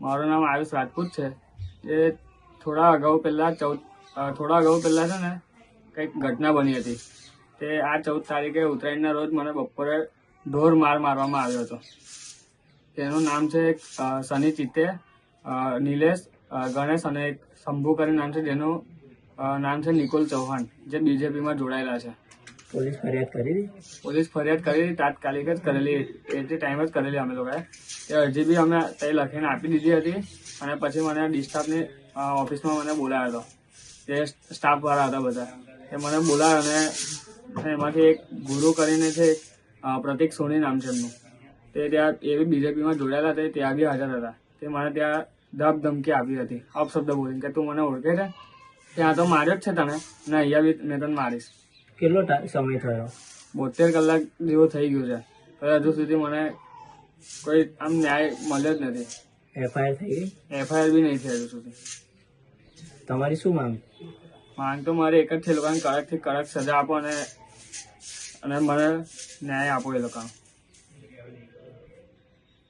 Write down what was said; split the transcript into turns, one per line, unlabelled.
મારું નામ આયુષ રાજપૂત છે. એ થોડા અગાઉ પહેલા છે ને કંઈક ઘટના બની હતી. તે આ 14 તારીખે ઉત્તરાયણના રોજ મને બપોરે ઢોર મારવામાં આવ્યો હતો. તેનું નામ છે સની ચિત્તે, નિલેશ, ગણેશ અને એક શંભુ કરીને નામ છે, જેનું નામ છે નિકુલ ચૌહાણ, જે બીજેપીમાં જોડાયેલા છે.
પોલીસ ફરિયાદ કરી
હતી, તાત્કાલિક જ કરેલી, એ ટાઈમ જ કરેલી અમે લોકોએ. એ અરજી બી અમે તે લખીને આપી દીધી હતી. અને પછી મને ડિસ્ટાફની ઓફિસમાં મને બોલાવ્યો હતો. જે સ્ટાફવાળા હતા બધા, એ મને બોલાવ્યો અને એમાંથી એક ગુરુ કરીને છે, પ્રતિક સોની નામ છે એમનું. તે ત્યાં એ બી બીજેપીમાં જોડાયેલા હતા, ત્યાં બી હાજર હતા. તે મને ત્યાં ધમકી આપી હતી, અપશબ્દ બોલીને કે તું મને ઓળખે છે, ત્યાં તો માર્યો જ છે તને, ને અહીંયા બી મેં તને મારીશ.
કેટલો સમય થયો?
72 કલાક જેવું થઈ ગયું છે, તો હજુ સુધી મને કોઈ આમ ન્યાય મળ્યો જ નથી.
એફઆઈઆર થઈ ગઈ?
એફઆઈઆર બી નહીં થઈ હજુ સુધી.
તમારી શું
માંગ તો મારી એક જ છે, લોકોને કડકથી કડક સજા આપો અને મને ન્યાય આપો એ લોકોને.